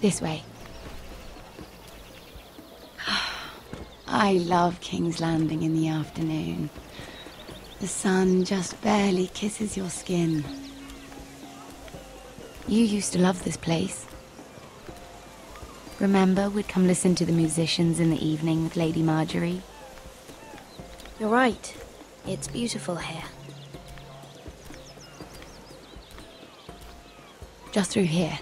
This way. I love King's Landing in the afternoon. The sun just barely kisses your skin. You used to love this place. Remember, we'd come listen to the musicians in the evening with Lady Marjorie? You're right. It's beautiful here. Just through here.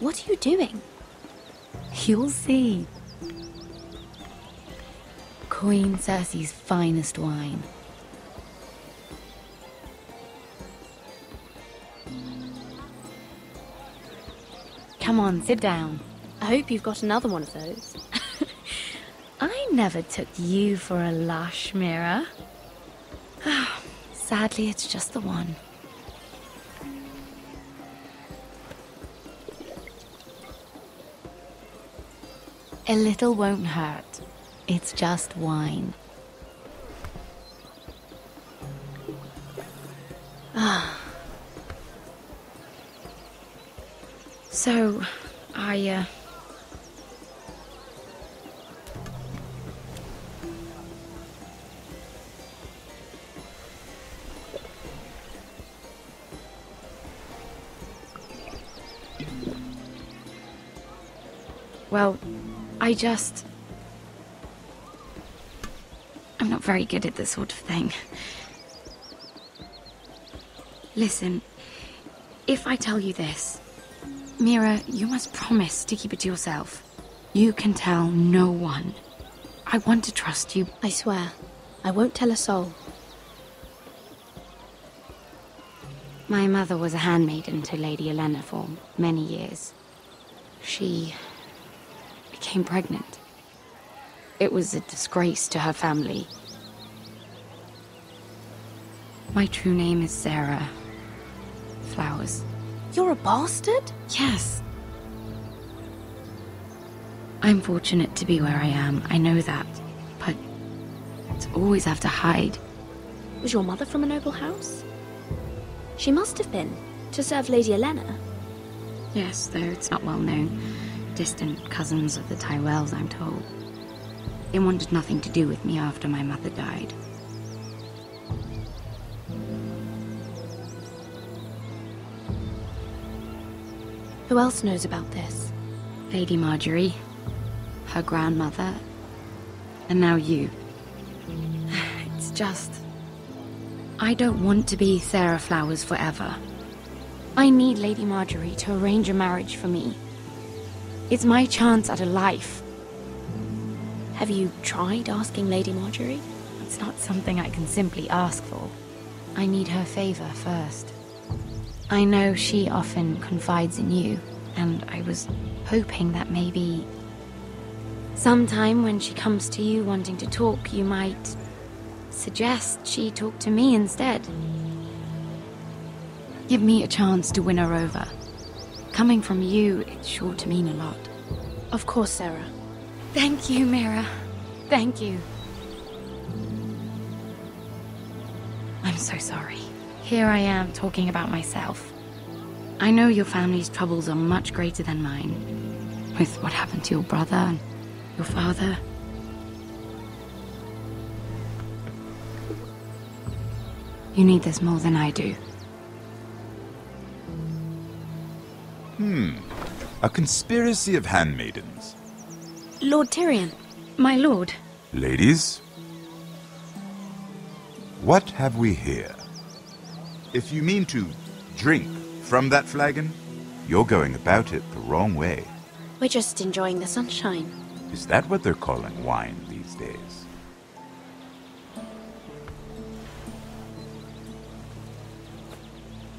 What are you doing? You'll see. Queen Cersei's finest wine. Come on, sit down. I hope you've got another one of those. I never took you for a lush, Mira. Sadly, it's just the one. A little won't hurt. It's just wine. So, well, I'm not very good at this sort of thing. Listen, if I tell you this, Mira, you must promise to keep it to yourself. You can tell no one. I want to trust you. I swear, I won't tell a soul. My mother was a handmaiden to Lady Olenna for many years. She became pregnant. It was a disgrace to her family. My true name is Sarah Flowers. You're a bastard? Yes. I'm fortunate to be where I am, I know that. But to always have to hide. Was your mother from a noble house? She must have been, to serve Lady Olenna. Yes, though it's not well known. Distant cousins of the Tyrells, I'm told. They wanted nothing to do with me after my mother died. Who else knows about this? Lady Marjorie, her grandmother, and now you. It's just... I don't want to be Sarah Flowers forever. I need Lady Marjorie to arrange a marriage for me. It's my chance at a life. Have you tried asking Lady Marjorie? It's not something I can simply ask for. I need her favor first. I know she often confides in you, and I was hoping that maybe sometime when she comes to you wanting to talk, you might suggest she talk to me instead. Give me a chance to win her over. Coming from you, it's sure to mean a lot. Of course, Sarah. Thank you, Mira. Thank you. I'm so sorry. Here I am talking about myself. I know your family's troubles are much greater than mine. With what happened to your brother and your father. You need this more than I do. A conspiracy of handmaidens. Lord Tyrion. My lord. Ladies, what have we here? If you mean to drink from that flagon, you're going about it the wrong way. We're just enjoying the sunshine. Is that what they're calling wine these days?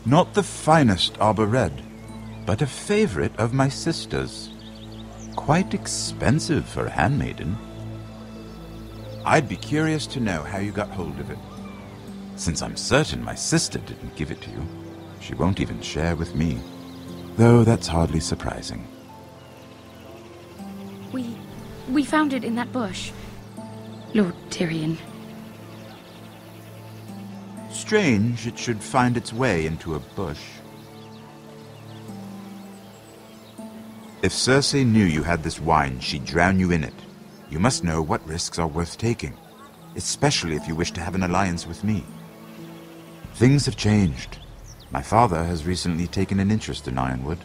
Not the finest Arbor Red, but a favorite of my sister's. Quite expensive for a handmaiden. I'd be curious to know how you got hold of it. Since I'm certain my sister didn't give it to you, she won't even share with me. Though that's hardly surprising. We found it in that bush. Lord Tyrion. Strange it should find its way into a bush. If Cersei knew you had this wine, she'd drown you in it. You must know what risks are worth taking, especially if you wish to have an alliance with me. Things have changed. My father has recently taken an interest in Ironwood.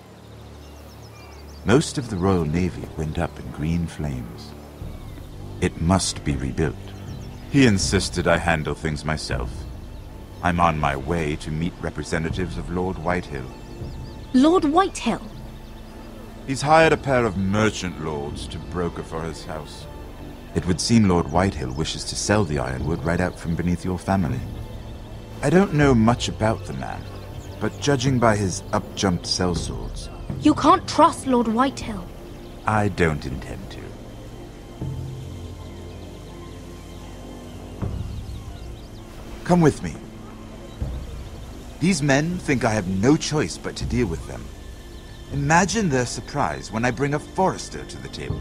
Most of the Royal Navy went up in green flames. It must be rebuilt. He insisted I handle things myself. I'm on my way to meet representatives of Lord Whitehill. Lord Whitehill? He's hired a pair of merchant lords to broker for his house. It would seem Lord Whitehill wishes to sell the Ironwood right out from beneath your family. I don't know much about the man, but judging by his up-jumped sellswords... You can't trust Lord Whitehill. I don't intend to. Come with me. These men think I have no choice but to deal with them. Imagine their surprise when I bring a Forrester to the table.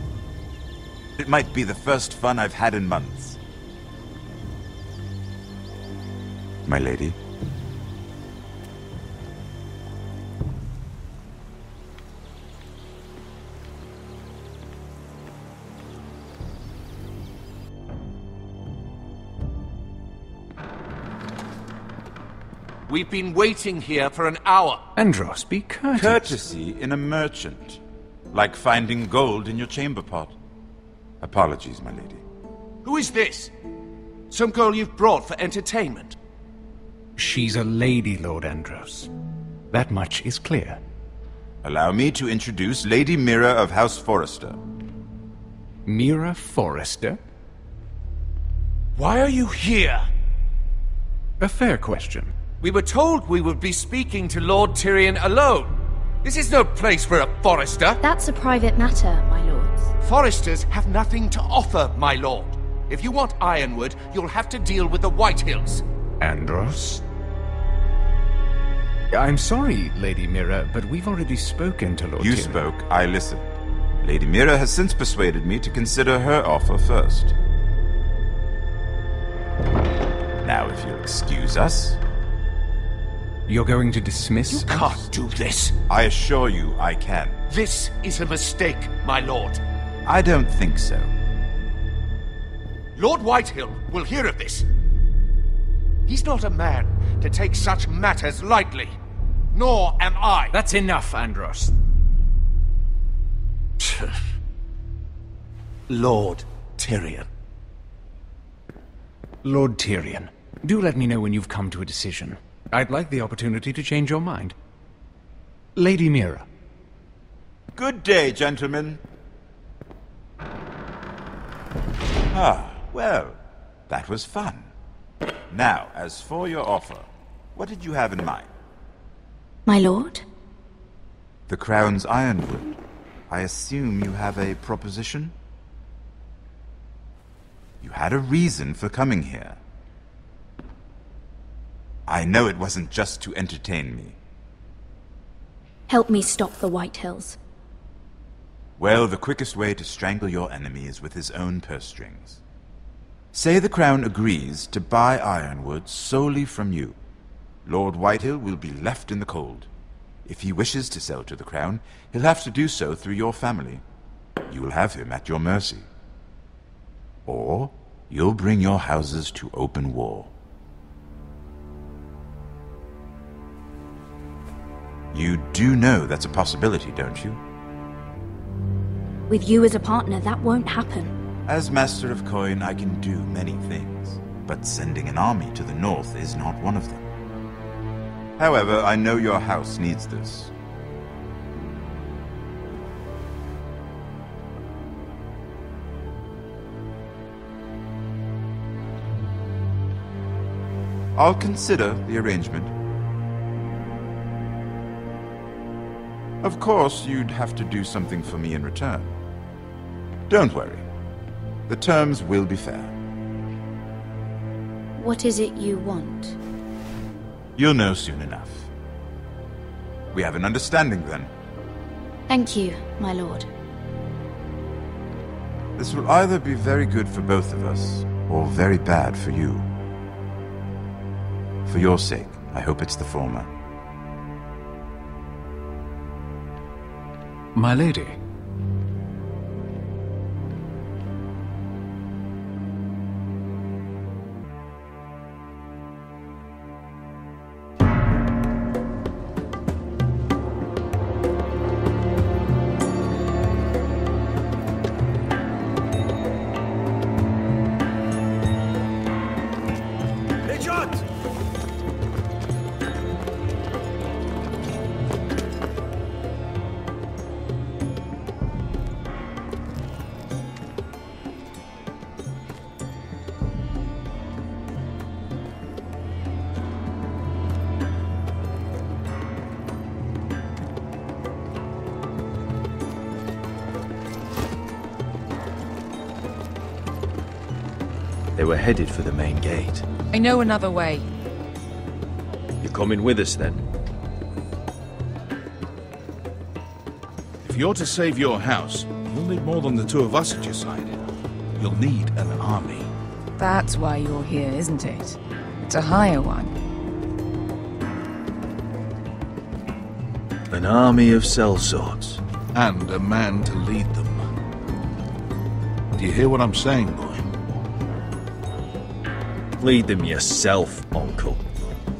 It might be the first fun I've had in months. My lady. We've been waiting here for an hour. Andros, be courteous. Courtesy in a merchant. Like finding gold in your chamber pot. Apologies, my lady. Who is this? Some girl you've brought for entertainment? She's a lady, Lord Andros. That much is clear. Allow me to introduce Lady Mira of House Forrester. Mira Forrester? Why are you here? A fair question. We were told we would be speaking to Lord Tyrion alone. This is no place for a Forrester. That's a private matter, my lords. Forresters have nothing to offer, my lord. If you want Ironwood, you'll have to deal with the Whitehills. Andros? I'm sorry, Lady Mira, but we've already spoken to Lord You Tyrion. spoke, I listened. Lady Mira has since persuaded me to consider her offer first. Now, if you'll excuse us... You're going to dismiss You can't do this. I assure you I can. This is a mistake, my lord. I don't think so. Lord Whitehill will hear of this. He's not a man to take such matters lightly. Nor am I. That's enough, Andros. Lord Tyrion. Lord Tyrion, do let me know when you've come to a decision. I'd like the opportunity to change your mind. Lady Mira. Good day, gentlemen. Ah, well, that was fun. Now, as for your offer, what did you have in mind? My lord? The Crown's Ironwood. I assume you have a proposition? You had a reason for coming here. I know it wasn't just to entertain me. Help me stop the Whitehills. Well, the quickest way to strangle your enemy is with his own purse strings. Say the Crown agrees to buy Ironwood solely from you. Lord Whitehill will be left in the cold. If he wishes to sell to the Crown, he'll have to do so through your family. You will have him at your mercy. Or you'll bring your houses to open war. You do know that's a possibility, don't you? With you as a partner, that won't happen. As Master of Coin, I can do many things, but sending an army to the north is not one of them. However, I know your house needs this. I'll consider the arrangement. Of course, you'd have to do something for me in return. Don't worry. The terms will be fair. What is it you want? You'll know soon enough. We have an understanding then. Thank you, my lord. This will either be very good for both of us, or very bad for you. For your sake, I hope it's the former. My lady. They were headed for the main gate. I know another way. You're coming with us then? If you're to save your house, you'll need more than the two of us at your side. You'll need an army. That's why you're here, isn't it? To hire one. An army of sellswords. And a man to lead them. Do you hear what I'm saying, boy? Lead them yourself, Uncle.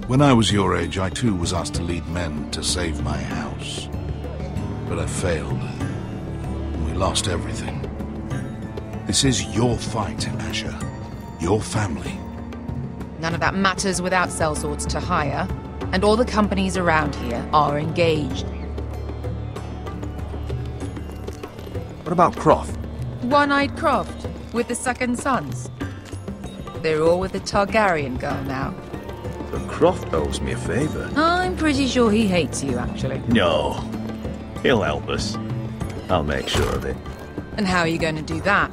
When I was your age, I too was asked to lead men to save my house. But I failed. We lost everything. This is your fight, Asher. Your family. None of that matters without sellswords to hire, and all the companies around here are engaged. What about Croft? One-Eyed Croft, with the Second Sons. They're all with the Targaryen girl now. But Croft owes me a favor. I'm pretty sure he hates you, actually. No. He'll help us. I'll make sure of it. And how are you going to do that?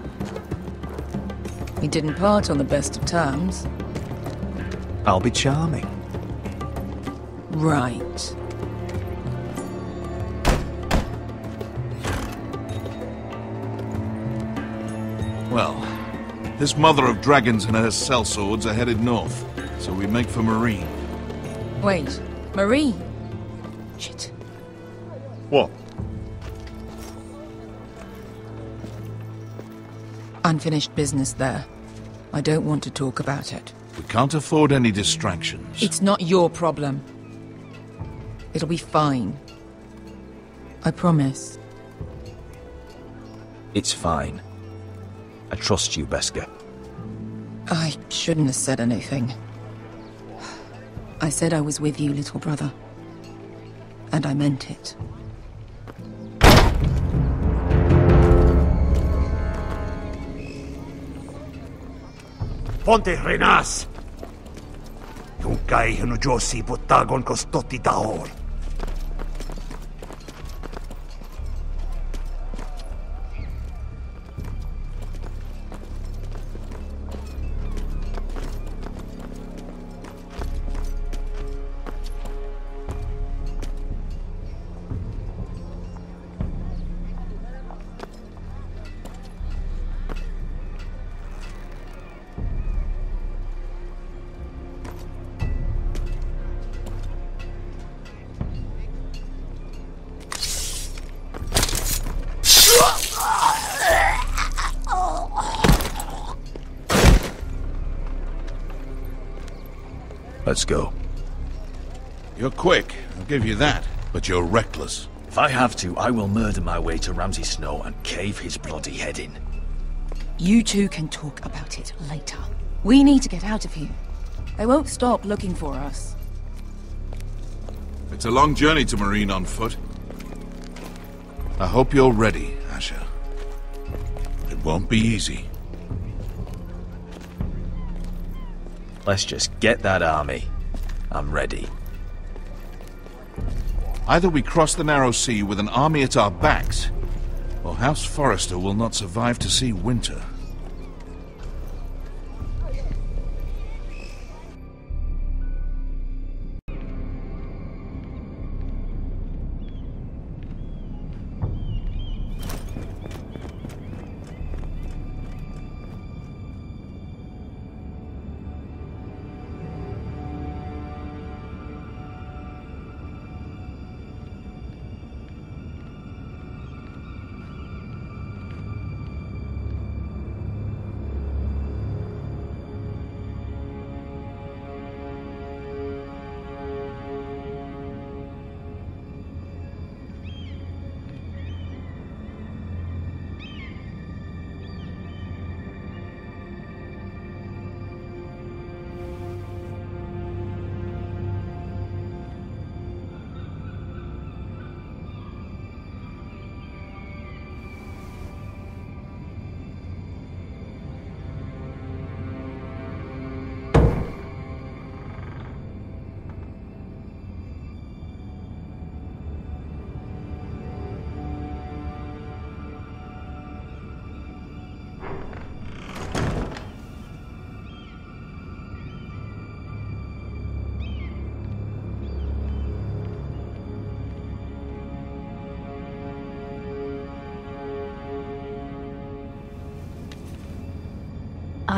We didn't part on the best of terms. I'll be charming. Right. Well, this mother of dragons and her sellswords are headed north, so we make for Marine. Wait, Marine? Shit. What? Unfinished business there. I don't want to talk about it. We can't afford any distractions. It's not your problem. It'll be fine. I promise. It's fine. I trust you, Beskha. I shouldn't have said anything. I said I was with you, little brother. And I meant it. Ponte Renas! Yung kay Josi Botagon Kostoti Daor. Let's go. You're quick, I'll give you that. But you're reckless. If I have to, I will murder my way to Ramsay Snow and cave his bloody head in. You two can talk about it later. We need to get out of here. They won't stop looking for us. It's a long journey to Marine on foot. I hope you're ready, Asher. It won't be easy. Let's just get that army. I'm ready. Either we cross the narrow sea with an army at our backs, or House Forrester will not survive to see winter.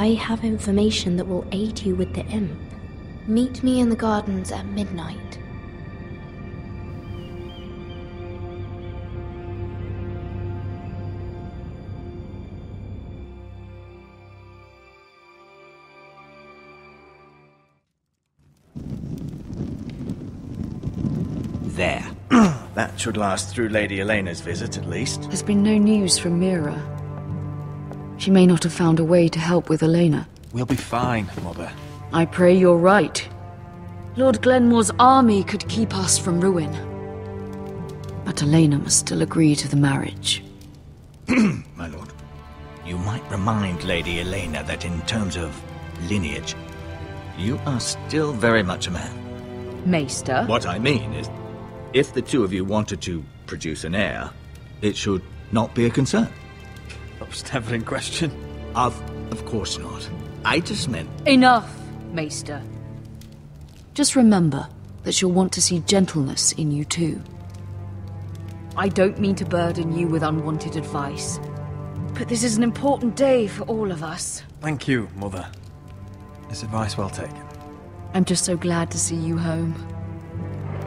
I have information that will aid you with the imp. Meet me in the gardens at midnight. There. That should last through Lady Elena's visit, at least. There's been no news from Mira. She may not have found a way to help with Elena. We'll be fine, Mother. I pray you're right. Lord Glenmore's army could keep us from ruin. But Elena must still agree to the marriage. My lord, you might remind Lady Elena that in terms of lineage, you are still very much a man. Maester? What I mean is, if the two of you wanted to produce an heir, it should not be a concern. That was never in question. Of course not. I just meant... Enough, Maester. Just remember that she'll want to see gentleness in you too. I don't mean to burden you with unwanted advice, but this is an important day for all of us. Thank you, Mother. This advice well taken. I'm just so glad to see you home.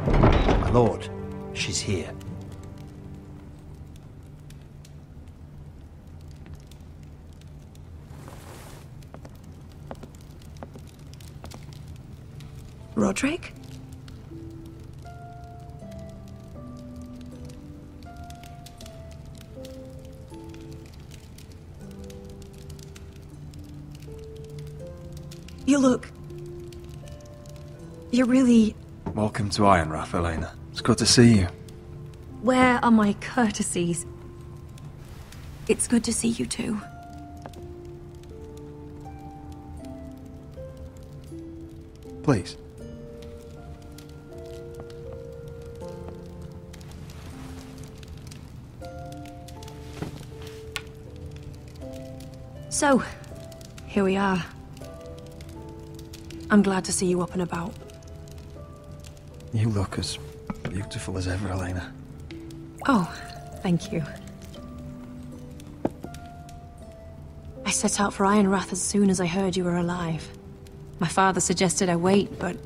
My lord, she's here. Roderick? You look... You're really... Welcome to Ironrath, Elena. It's good to see you. Where are my courtesies? It's good to see you too. Please. So, here we are. I'm glad to see you up and about. You look as beautiful as ever, Elena. Oh, thank you. I set out for Ironrath as soon as I heard you were alive. My father suggested I wait, but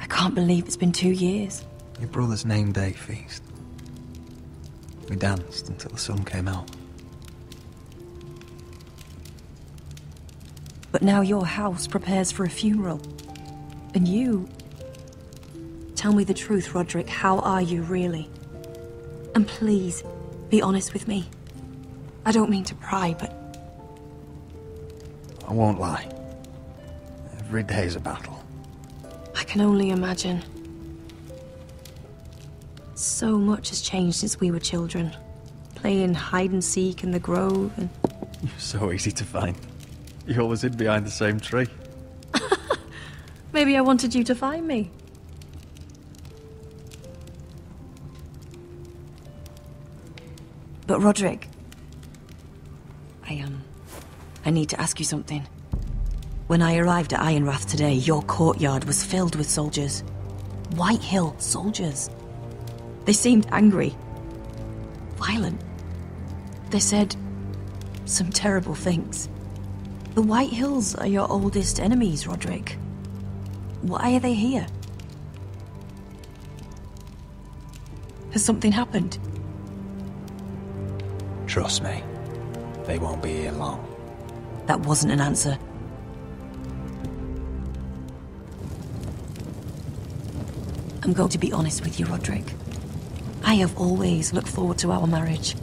I can't believe it's been 2 years. Your brother's name day feast. We danced until the sun came out. But now your house prepares for a funeral. And you... Tell me the truth, Roderick. How are you, really? And please, be honest with me. I don't mean to pry, but... I won't lie. Every day's a battle. I can only imagine. So much has changed since we were children. Playing hide and seek in the grove and... You're so easy to find. You always hid behind the same tree. Maybe I wanted you to find me. But Roderick... I need to ask you something. When I arrived at Ironrath today, your courtyard was filled with soldiers. Whitehill soldiers. They seemed angry. Violent. They said some terrible things. The Whitehills are your oldest enemies, Roderick. Why are they here? Has something happened? Trust me, they won't be here long. That wasn't an answer. I'm going to be honest with you, Roderick. I have always looked forward to our marriage.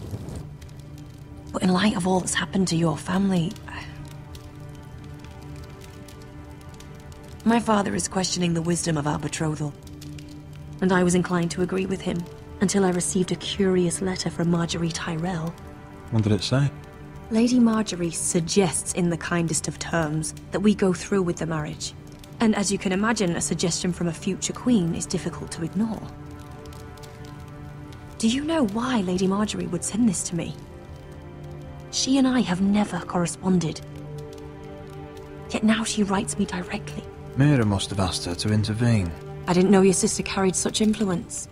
But in light of all that's happened to your family... My father is questioning the wisdom of our betrothal. And I was inclined to agree with him, until I received a curious letter from Marjorie Tyrell. What did it say? Lady Marjorie suggests in the kindest of terms that we go through with the marriage. And as you can imagine, a suggestion from a future queen is difficult to ignore. Do you know why Lady Marjorie would send this to me? She and I have never corresponded. Yet now she writes me directly. Mira must have asked her to intervene. I didn't know your sister carried such influence.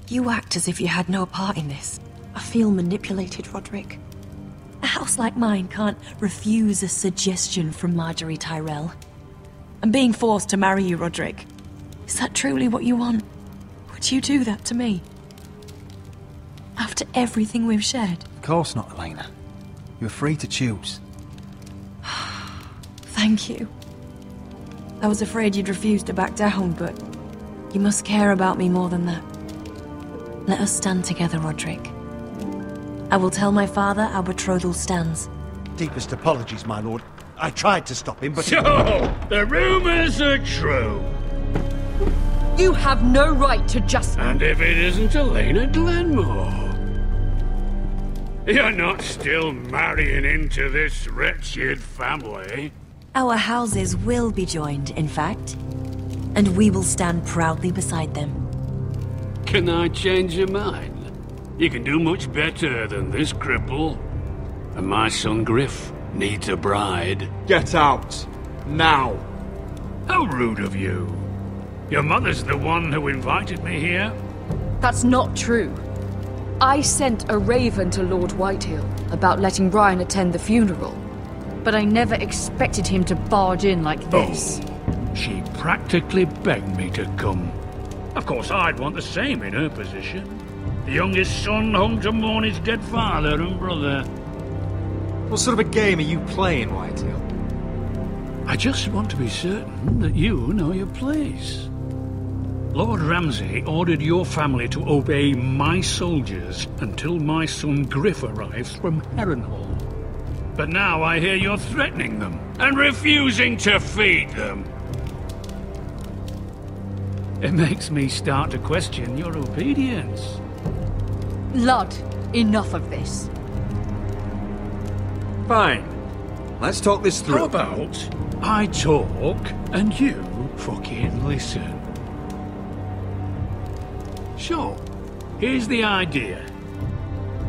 You act as if you had no part in this. I feel manipulated, Roderick. house like mine can't refuse a suggestion from Marjorie Tyrell. I'm being forced to marry you, Roderick. Is that truly what you want? Would you do that to me? After everything we've shared? Of course not, Elena. You're free to choose. Thank you. I was afraid you'd refuse to back down, but you must care about me more than that. Let us stand together, Roderick. I will tell my father our betrothal stands. Deepest apologies, my lord. I tried to stop him, but... So, the rumors are true. You have no right to just... And if it isn't Elena Glenmore? You're not still marrying into this wretched family? Our houses will be joined, in fact. And we will stand proudly beside them. Can I change your mind? You can do much better than this cripple. And my son Griff needs a bride. Get out. Now. How rude of you. Your mother's the one who invited me here? That's not true. I sent a raven to Lord Whitehill about letting Ryan attend the funeral. But I never expected him to barge in like this. Oh, she practically begged me to come. Of course, I'd want the same in her position. The youngest son home to mourn his dead father and brother. What sort of a game are you playing, Whitehill? I just want to be certain that you know your place. Lord Ramsay ordered your family to obey my soldiers until my son Griff arrives from Harrenhal. But now I hear you're threatening them and refusing to feed them. It makes me start to question your obedience. Lud, enough of this. Fine. Let's talk this through. How about I talk and you fucking listen? So, here's the idea.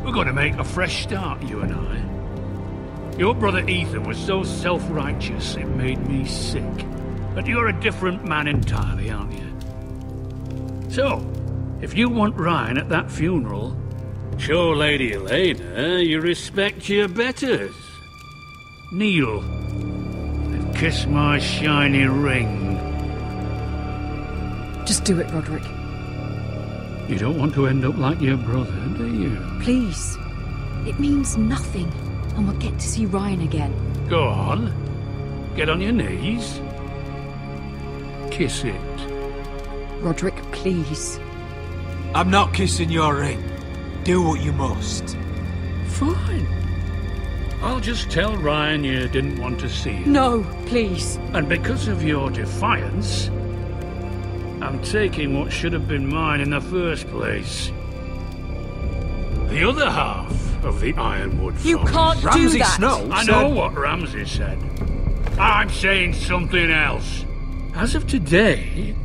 We're going to make a fresh start, you and I. Your brother Ethan was so self-righteous it made me sick. But you're a different man entirely, aren't you? So, if you want Ryan at that funeral, show Lady Elena you respect your betters. Kneel and kiss my shiny ring. Just do it, Roderick. You don't want to end up like your brother, do you? Please. It means nothing, and we'll get to see Ryan again. Go on. Get on your knees. Kiss it. Roderick, please. I'm not kissing your ring. Do what you must. Fine. I'll just tell Ryan you didn't want to see him. No, please. And because of your defiance, I'm taking what should have been mine in the first place. The other half of the Ironwood Forest. You can't do that! Snow I know what Ramsay said. I'm saying something else. As of today,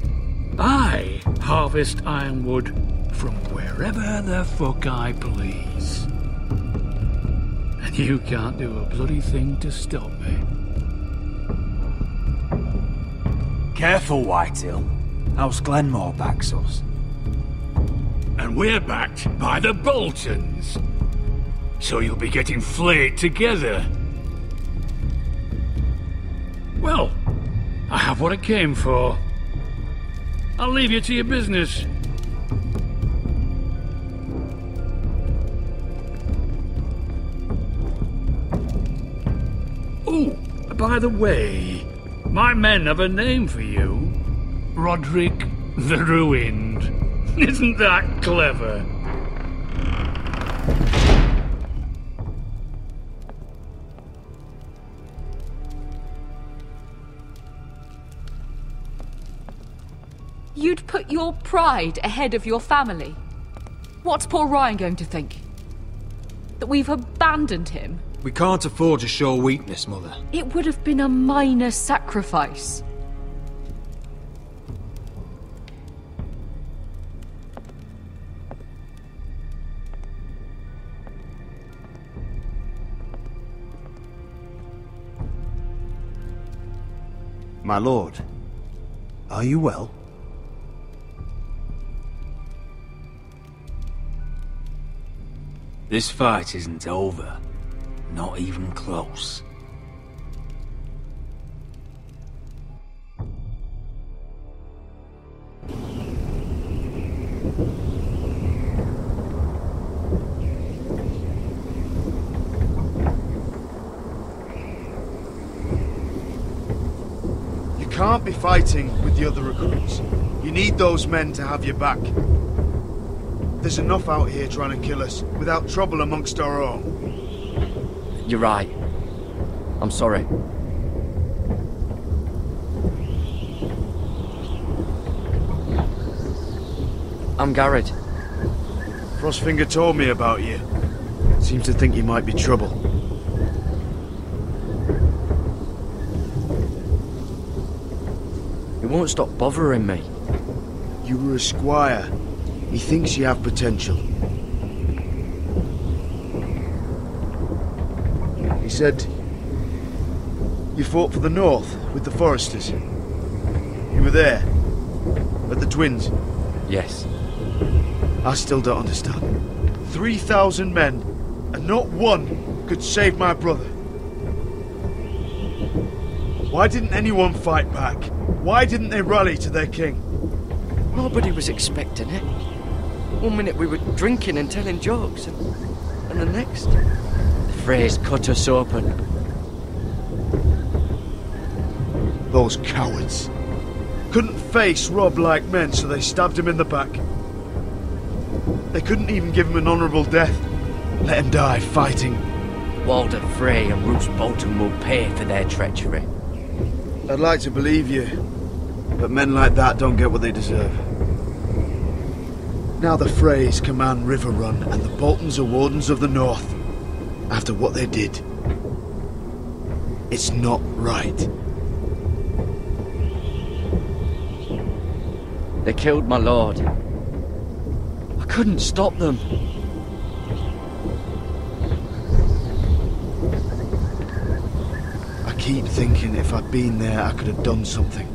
I harvest ironwood from wherever the fuck I please. And you can't do a bloody thing to stop me. Careful, Whitehill. House Glenmore backs us. And we're backed by the Boltons. So you'll be getting flayed together. Well, I have what I came for. I'll leave you to your business. Oh, by the way, my men have a name for you. Roderick the Ruined. Isn't that clever? You'd put your pride ahead of your family. What's poor Ryan going to think? That we've abandoned him? We can't afford to show weakness, Mother. It would have been a minor sacrifice. My lord, are you well? This fight isn't over. Not even close. You can't be fighting with the other recruits. You need those men to have your back. There's enough out here trying to kill us without trouble amongst our own. You're right. I'm sorry. I'm Garrett. Frostfinger told me about you. Seems to think you might be trouble. He won't stop bothering me. You were a squire. He thinks you have potential. He said you fought for the North with the Foresters. You were there, at the Twins. Yes. I still don't understand. 3,000 men, and not one could save my brother. Why didn't anyone fight back? Why didn't they rally to their king? Nobody was expecting it. One minute we were drinking and telling jokes, and the next, the Freys cut us open. Those cowards. Couldn't face Robb like men, so they stabbed him in the back. They couldn't even give him an honourable death. Let him die fighting. Walder Frey and Roose Bolton will pay for their treachery. I'd like to believe you, but men like that don't get what they deserve. Now the Freys command Riverrun, and the Boltons are Wardens of the North. After what they did. It's not right. They killed my lord. I couldn't stop them. I keep thinking if I'd been there, I could have done something.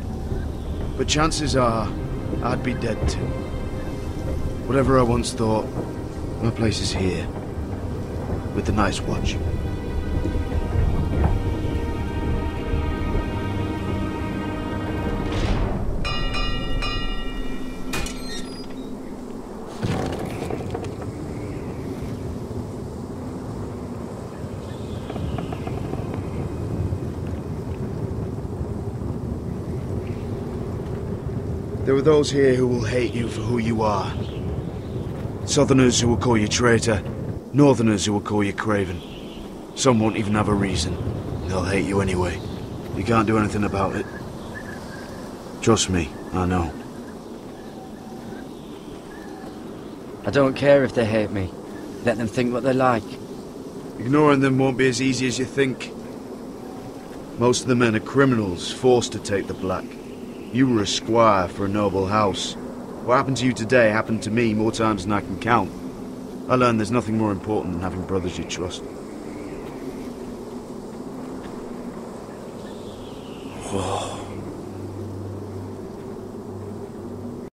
But chances are, I'd be dead too. Whatever I once thought, my place is here. With the Night's Watch. There are those here who will hate you for who you are. Southerners who will call you traitor, Northerners who will call you craven. Some won't even have a reason. They'll hate you anyway. You can't do anything about it. Trust me, I know. I don't care if they hate me. Let them think what they like. Ignoring them won't be as easy as you think. Most of the men are criminals, forced to take the black. You were a squire for a noble house. What happened to you today happened to me more times than I can count. I learned there's nothing more important than having brothers you trust.